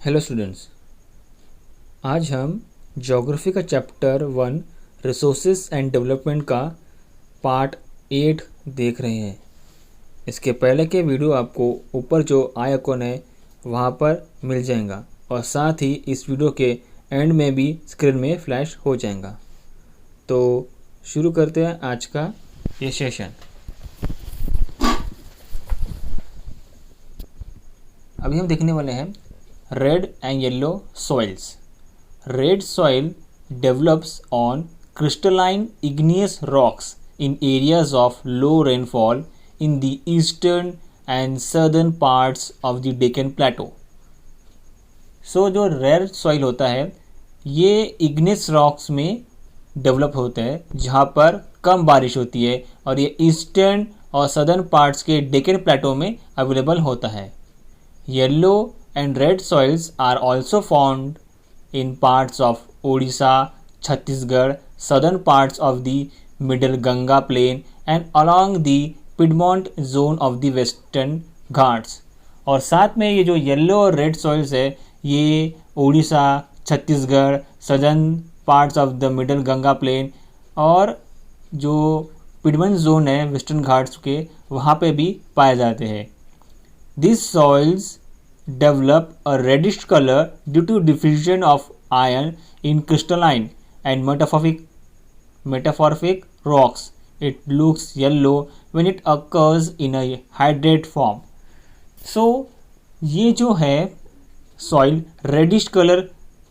Hello students, आज हम geography का चैप्टर 1 रिसोर्सेज एंड डेवलपमेंट का पार्ट 8 देख रहे हैं। इसके पहले के वीडियो आपको ऊपर जो आई आइकॉन है वहाँ पर मिल जाएगा और साथ ही इस वीडियो के एंड में भी स्क्रीन में फ्लैश हो जाएगा। तो शुरू करते हैं आज का ये सेशन। अभी हम देखने वाले हैं red and yellow soils. Red soil develops on crystalline igneous rocks in areas of low rainfall in the eastern and southern parts of the Deccan Plateau. So जो रेड सॉइल होता है ये इग्नियस रॉक्स में develop होता है जहाँ पर कम बारिश होती है और ये ईस्टर्न और सदर्न पार्ट्स के डेक्कन प्लेटो में अवेलेबल होता है। Yellow and red soils are also found in parts of Odisha, Chhattisgarh, southern parts of the middle Ganga plain and along the Piedmont zone of the western Ghats। और साथ में ये जो yellow और रेड सॉइल्स है ये Odisha, Chhattisgarh, southern parts of the middle Ganga plain और जो पिडमंट जोन है वेस्टर्न घाट्स के वहाँ पे भी पाए जाते हैं। This soils develop a reddish color due to diffusion of iron in crystalline and metamorphic rocks. It looks yellow when it occurs in a hydrate form. So ये जो है सॉइल रेडिश कलर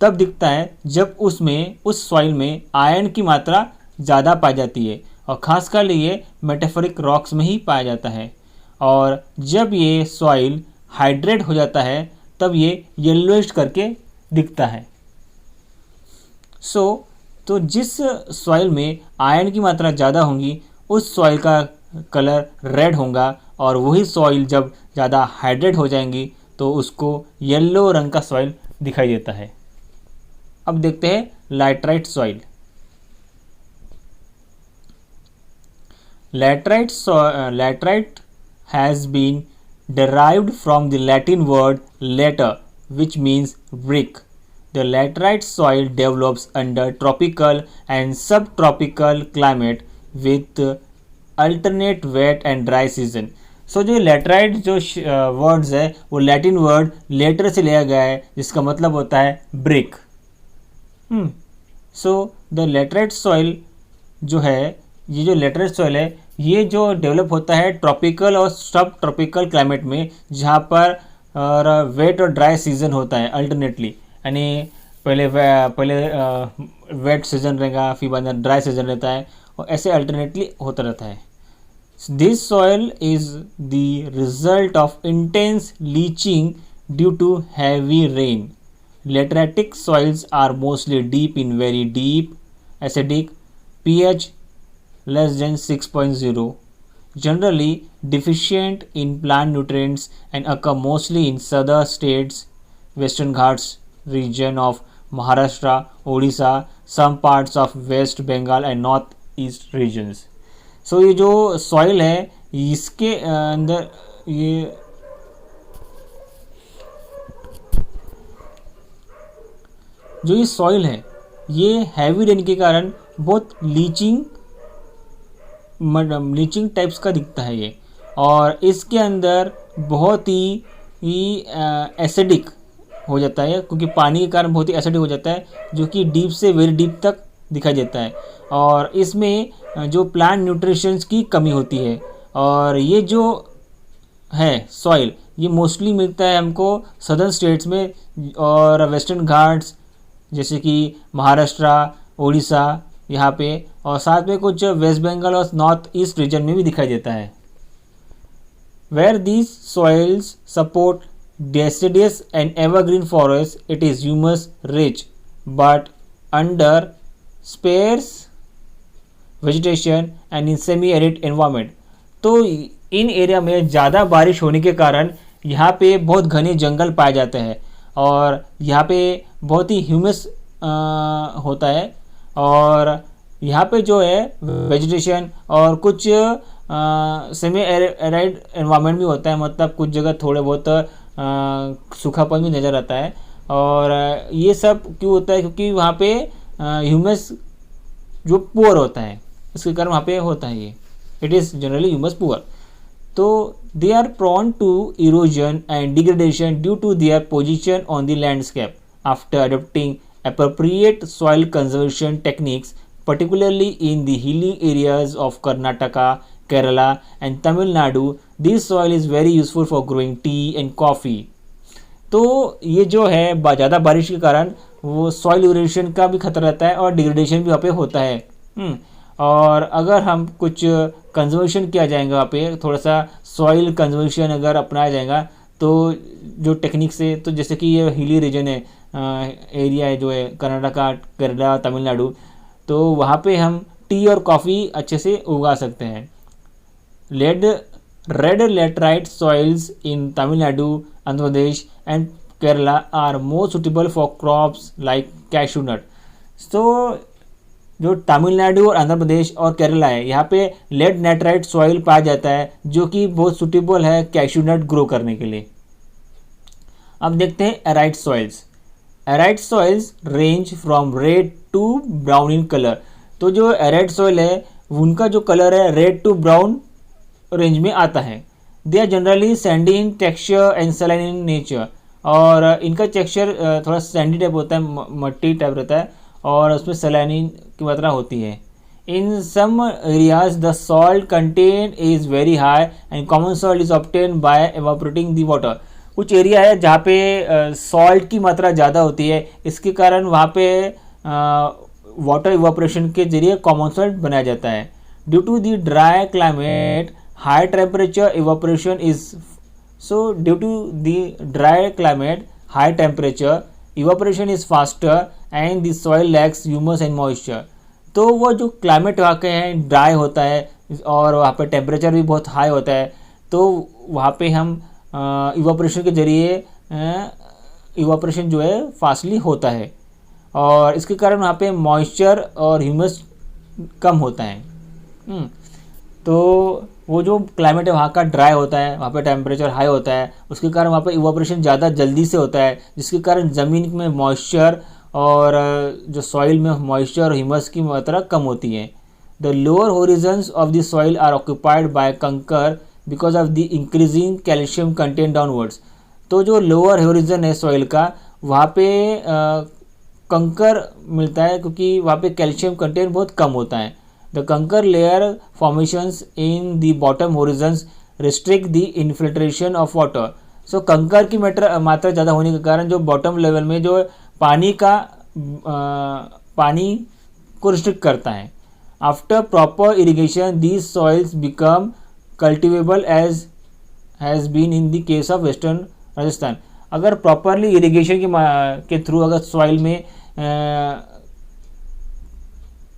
तब दिखता है जब उस सॉइल में iron की मात्रा ज़्यादा पाई जाती है और ख़ासकर ये मेटाफोरिक रॉक्स में ही पाया जाता है। और जब ये सॉइल हाइड्रेट हो जाता है तब ये येलोइश करके दिखता है। तो जिस सॉइल में आयरन की मात्रा ज़्यादा होगी उस सॉइल का कलर रेड होगा और वही सॉइल जब ज़्यादा हाइड्रेट हो जाएंगी तो उसको येलो रंग का सॉइल दिखाई देता है। अब देखते हैं laterite soil. Laterite has been derived from the Latin word later, which means brick. The laterite soil develops under tropical and subtropical climate with alternate wet and dry season. So जो laterite जो words है वो Latin word letter से लिया गया है जिसका मतलब होता है brick. So the laterite soil जो है ये जो लेटराइट सॉइल है ये जो डेवलप होता है ट्रॉपिकल और सब ट्रॉपिकल क्लाइमेट में जहाँ पर वेट और ड्राई सीजन होता है अल्टरनेटली, यानी पहले वेट सीजन रहेगा फिर बाद में ड्राई सीजन रहता है और ऐसे अल्टरनेटली होता रहता है। This soil is the result of intense leaching due to heavy rain. Lateritic soils are mostly deep in very deep acidic pH less than 6.0, generally deficient in plant nutrients and occur mostly in southern states, Western Ghats region of Maharashtra, Odisha, some parts of West Bengal and North East regions. So ये जो soil है इसके अंदर ये soil है ये heavy rain के कारण बहुत लीचिंग टाइप्स का दिखता है ये, और इसके अंदर बहुत ही एसिडिक हो जाता है क्योंकि पानी के कारण बहुत ही एसिडिक हो जाता है जो कि डीप से वेरी डीप तक दिखाई देता है और इसमें जो प्लांट न्यूट्रिशंस की कमी होती है। और ये जो है सॉइल ये मोस्टली मिलता है हमको सदर्न स्टेट्स में और वेस्टर्न घाट्स जैसे कि महाराष्ट्र, ओडिशा यहाँ पे, और साथ में कुछ वेस्ट बंगाल और नॉर्थ ईस्ट रीजन में भी दिखाई देता है। Where these soils support deciduous and evergreen forest it is humus rich but under sparse vegetation and in semi arid environment. तो इन एरिया में ज़्यादा बारिश होने के कारण यहाँ पे बहुत घने जंगल पाए जाते हैं और यहाँ पे बहुत ही ह्यूमस होता है और यहाँ पे जो है वेजिटेशन और कुछ सेमी एराइड एनवायरनमेंट भी होता है, मतलब कुछ जगह थोड़े बहुत सूखापन भी नज़र आता है और ये सब क्यों होता है, क्योंकि वहाँ पे ह्यूमस जो पुअर होता है, इसके कारण वहाँ पे होता है ये, it is generally humus poor. तो they are prone to erosion and degradation due to their position on the landscape. After adopting appropriate soil conservation techniques, particularly in the hilly areas of Karnataka, Kerala and Tamil Nadu, this soil is very useful for growing tea and coffee. तो ये जो है ज़्यादा बारिश के कारण वो soil erosion का भी खतरा रहता है और डिग्रेडेशन भी वहाँ पे होता है। और अगर हम कुछ कंजर्वेशन किया जाएगा वहाँ पे, थोड़ा सा सॉइल कंजर्वेशन अगर अपनाया जाएगा तो जो टेक्निक से, तो जैसे कि ये हिली रीजन है, एरिया है जो है कर्नाटका, केरला, तमिलनाडु, तो वहाँ पे हम टी और कॉफ़ी अच्छे से उगा सकते हैं। Red laterite soils in Tamil Nadu, Andhra Pradesh and Kerala are more suitable for crops like cashew nut. So जो तमिलनाडु और आंध्र प्रदेश और केरला है, यहाँ पे लेड नेट्राइट सॉइल पाया जाता है जो कि बहुत सुटेबल है कैशू नट ग्रो करने के लिए। अब देखते हैं arid soils. Arid soils range from red to brown in colour. तो जो एराइट सॉइल है उनका जो कलर है रेड टू ब्राउन रेंज में आता है। They are generally sandy in texture and saline in nature. और इनका टेक्सचर थोड़ा सैंडी टाइप होता है, मट्टी टाइप रहता है और उसमें सलाइन की मात्रा होती है। In some areas the salt content is very high and common salt is obtain by evaporating the water. कुछ एरिया है जहाँ पे सॉल्ट की मात्रा ज़्यादा होती है, इसके कारण वहाँ पे वाटर इवापोरेशन के जरिए कॉमन सॉल्ट बनाया जाता है। Due to the dry climate high temperature evaporation is due to the dry climate, high temperature evaporation is faster and the soil lacks humus and moisture. तो वो जो क्लाइमेट वहाँ के हैं ड्राई होता है और वहाँ पे टेम्परेचर भी बहुत हाई होता है, तो वहाँ पे हम इवापोरेशन के जरिए इवापोरेशन जो है फास्टली होता है और इसके कारण वहाँ पे मॉइस्चर और ह्यूमस कम होता है। तो वो जो क्लाइमेट है वहाँ का ड्राई होता है, वहाँ पे टेम्परेचर हाई होता है, उसके कारण वहाँ पे इवापोरेशन ज़्यादा जल्दी से होता है, जिसके कारण ज़मीन में मॉइस्चर और जो सॉइल में मॉइस्चर और ह्यूमस की मात्रा कम होती है। The lower horizons of the soil are occupied by kankar because of the increasing calcium content downwards. तो जो लोअर होरिजन है सॉइल का, वहाँ पे कंकर मिलता है क्योंकि वहाँ पे कैल्शियम कंटेंट बहुत कम होता है। The conker layer formations in the bottom horizons restrict the infiltration of water. So कंकर की मात्रा ज़्यादा होने के कारण जो बॉटम लेवल में जो पानी को रिस्ट्रिक्ट करता है। After proper irrigation, these soils become cultivable as has been in the case of western Rajasthan. अगर प्रॉपरली इरिगेशन के थ्रू अगर सॉइल में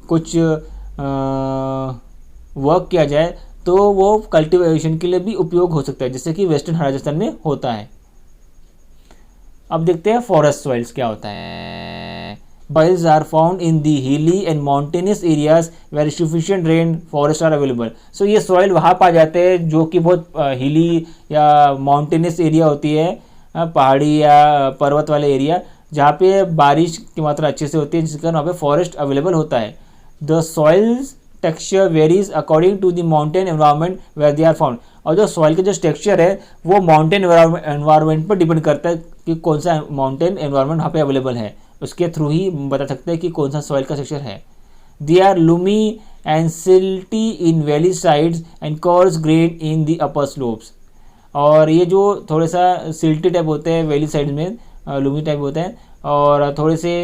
कुछ वर्क किया जाए तो वो कल्टीवेशन के लिए भी उपयोग हो सकता है, जैसे कि वेस्टर्न राजस्थान में होता है। अब देखते हैं फॉरेस्ट सॉइल्स क्या होता है। Soils are found in the hilly and mountainous areas where sufficient rain forest are available. So ये सॉइल वहाँ पा जाते हैं जो कि बहुत हिली या माउंटेनियस एरिया होती है, पहाड़ी या पर्वत वाले एरिया जहाँ पे बारिश की मात्रा अच्छे से होती है, जिसके कारण वहाँ पे फॉरेस्ट अवेलेबल होता है। The soil's texture varies according to the mountain environment where they are found. और जो सॉइल का जो टेक्सचर है वो माउंटेन एनवायरनमेंट पर डिपेंड करता है कि कौन सा माउंटेन एनवायरनमेंट वहाँ पे अवेलेबल है, उसके थ्रू ही बता सकते हैं कि कौन सा सॉइल का टेक्सचर है। They are loomy and silty in valley sides and coarse grained in the upper slopes. और ये जो थोड़े सा सिल्टी टाइप होते हैं वैली साइड में, लूमी टाइप होते हैं और थोड़े से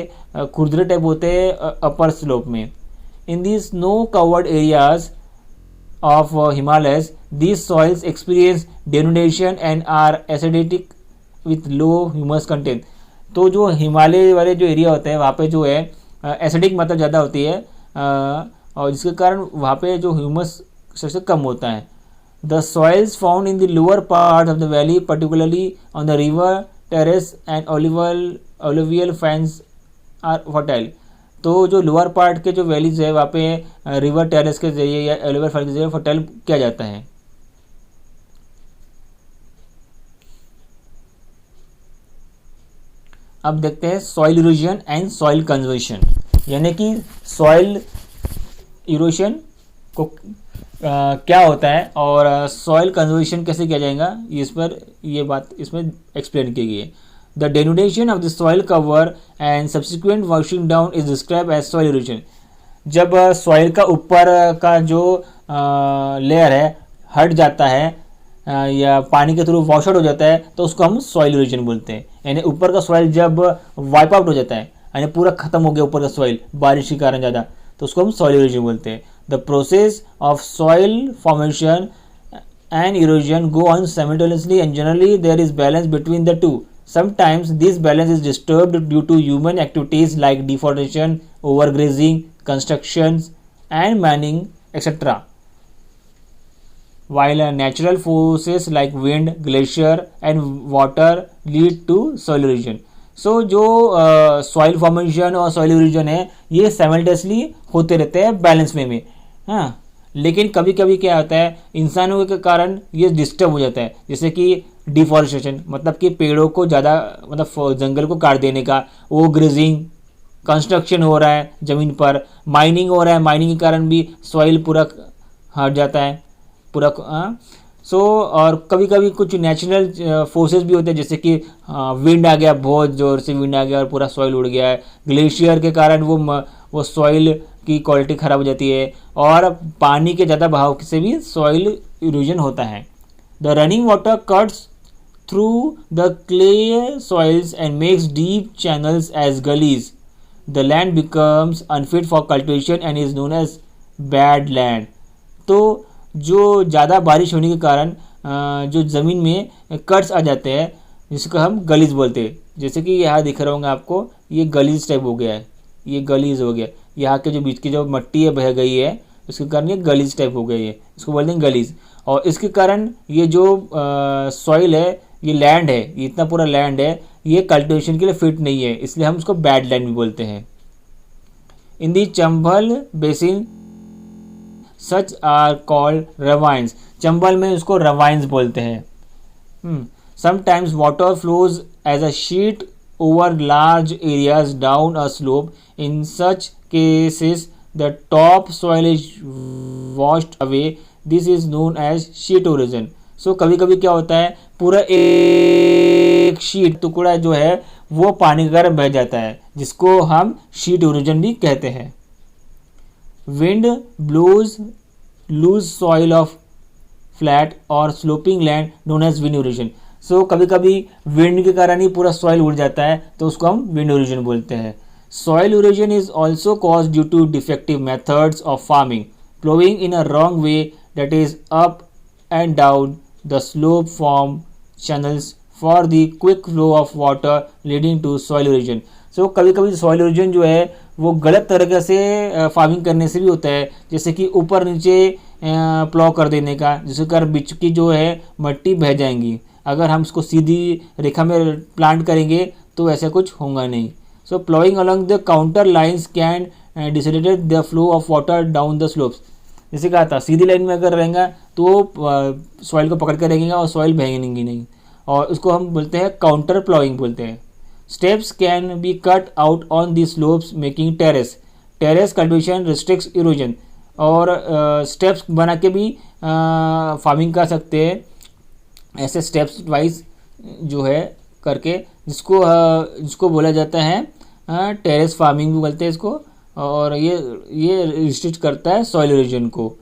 खुरदरे टाइप होते हैं अपर स्लोप में। In these snow-covered areas of Himalayas, these soils experience denudation and are acidic with low humus content. तो जो हिमालय वाले जो एरिया होते हैं वहाँ पे जो है एसिडिक मात्रा ज़्यादा होती है और जिसके कारण वहाँ पे जो ह्यूमस सबसे कम होता है। The soils found in the lower part of the valley, particularly on the river terrace and alluvial fans, are fertile. तो जो लोअर पार्ट के जो वैलीज है वहाँ पे रिवर टेरेस के जरिए या एलोवेरा फल के जरिए फर्टाइल किया जाता है। अब देखते हैं soil erosion and soil conservation, यानी कि सॉइल इरोजन को क्या होता है और सॉइल कंजर्वेशन कैसे किया जाएगा, इस पर ये बात इसमें एक्सप्लेन की गई है। The denudation of the soil cover and subsequent washing down is describe as soil erosion. जब सॉइल का ऊपर का जो लेयर है हट जाता है या पानी के थ्रू वॉश आउट हो जाता है तो उसको हम सॉइल इरोजन बोलते हैं। यानी ऊपर का सॉइल जब वाइप आउट हो जाता है, यानी पूरा खत्म हो गया ऊपर का सॉइल बारिश के कारण ज़्यादा, तो उसको हम सॉइल इरोजन बोलते हैं। The process of soil formation and erosion go on simultaneously and generally there is balance between the two. Sometimes this balance is disturbed due to human activities like deforestation, overgrazing, constructions, and mining, etc. While natural forces like wind, glacier, and water lead to soil erosion. So जो soil formation और soil erosion है ये simultaneously होते रहते हैं balance में हाँ, लेकिन कभी कभी क्या होता है इंसानों के कारण ये डिस्टर्ब हो जाता है, जैसे कि डिफॉरेस्टेशन मतलब कि पेड़ों को ज़्यादा मतलब जंगल को काट देने का, वो ग्रेजिंग, कंस्ट्रक्शन हो रहा है ज़मीन पर, माइनिंग हो रहा है, माइनिंग के कारण भी सॉइल पूरा हट जाता है पूरा सो और कभी कभी कुछ नेचुरल फोर्सेस भी होते हैं, जैसे कि विंड आ गया, बहुत ज़ोर से विंड आ गया और पूरा सॉइल उड़ गया है, ग्लेशियर के कारण वो सॉइल की क्वालिटी ख़राब हो जाती है, और पानी के ज़्यादा बहाव से भी सॉइल इरोजन होता है। The running water cuts through the clay soils and makes deep channels as gullies. The land becomes unfit for cultivation and is known as bad land. तो जो ज़्यादा बारिश होने के कारण जो ज़मीन में कट्स आ जाते हैं जिसको हम गलीज बोलते हैं, जैसे कि यहाँ दिख रहा होगा आपको, ये गलीज टाइप हो गया है, ये गलीज हो गया, यहाँ के जो बीच की जो मट्टी है बह गई है उसके कारण ये गलीज टाइप हो गई है, इसको बोलते हैं गलीज। और इसके कारण ये जो सॉइल है, ये लैंड है, ये इतना पूरा लैंड है, ये कल्टिवेशन के लिए फिट नहीं है, इसलिए हम उसको बैड लैंड भी बोलते हैं। In the Chambal basin such are called ravines. Chambal में उसको रवाइन्स बोलते हैं। Sometimes water flows as a sheet over large areas down a slope. In such cases the top soil is washed away. This is known as sheet erosion. So कभी कभी क्या होता है पूरा एक शीट टुकड़ा जो है वो पानी के कारण बह जाता है, जिसको हम शीट इरोजन भी कहते हैं। Wind blows loose soil off flat और sloping land known as wind erosion. So कभी कभी विंड के कारण ही पूरा सॉइल उड़ जाता है तो उसको हम विंड इरोजन बोलते हैं। Soil erosion is also cause due to defective methods of farming, ploughing in a wrong way that is up and down the slope form channels for the quick flow of water leading to soil erosion. So कभी कभी soil erosion जो है वो गलत तरीके से farming करने से भी होता है, जैसे कि ऊपर नीचे प्लॉ कर देने का, जिसके कारण बीच की जो है मट्टी बह जाएंगी। अगर हम इसको सीधी रेखा में प्लांट करेंगे तो ऐसा कुछ होगा नहीं। So ploughing along the contour lines can decelerate the flow of water down the slopes. जैसे कहा था सीधी लाइन में अगर रहेगा तो सॉइल को पकड़ कर रहेंगे और सॉइल बहेंगी नहीं, और उसको हम बोलते हैं काउंटर प्लॉइंग बोलते हैं। Steps can be cut out on the slopes making terrace. Terrace cultivation restricts erosion. और स्टेप्स बना के भी फार्मिंग कर सकते हैं, ऐसे स्टेप्स वाइज जो है करके, जिसको बोला जाता है टेरेस फार्मिंग भी बोलते हैं इसको, और ये रिस्ट्रिक्ट करता है सॉइल इरोजन को।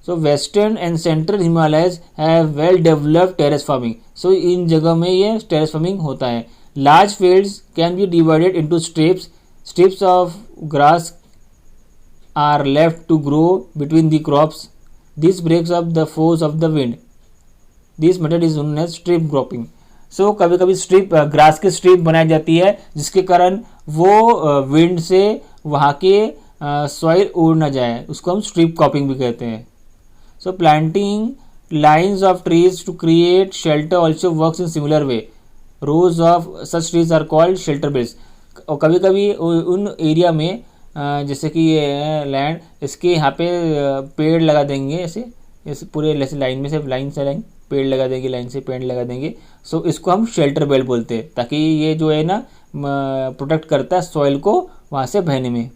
So western and central Himalayas have well developed terrace farming. So इन जगह में ये टेरेस फार्मिंग होता है। Large fields can be divided into strips. Strips of grass are left to grow between the crops. This breaks up the force of the wind. This method is known as strip cropping. So कभी कभी strip grass की strip बनाई जाती है, जिसके कारण वो wind से वहाँ के सॉइल उड़ ना जाए, उसको हम स्ट्रिप क्रॉपिंग भी कहते हैं। So planting lines of trees to create shelter also works in similar way. Rows of such trees are called shelter belts. और कभी कभी उन एरिया में जैसे कि ये लैंड, इसके यहाँ पे पेड़ लगा देंगे ऐसे पूरे ऐसे लाइन में से लाइन से लाइन पेड़ लगा देंगे, लाइन से पेड़ लगा देंगे। सो इसको हम शेल्टर बेल्ट बोलते हैं, ताकि ये जो है ना प्रोटेक्ट करता है सॉइल को वहाँ से बहने में।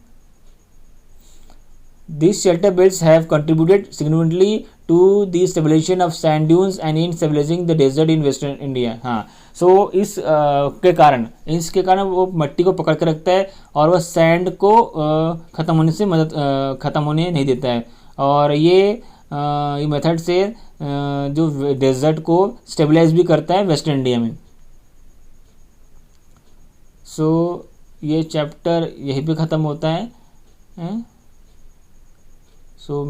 These shelter belts have contributed significantly to the stabilization of sand dunes and in stabilizing the desert in western India। हाँ, सो इसके कारण वो मिट्टी को पकड़ के रखता है और वह सैंड को ख़त्म होने नहीं देता है। और ये मेथड से जो डेजर्ट को स्टेबलाइज भी करता है वेस्टर्न इंडिया में। सो ये चैप्टर यहीं पे ख़त्म होता है। सो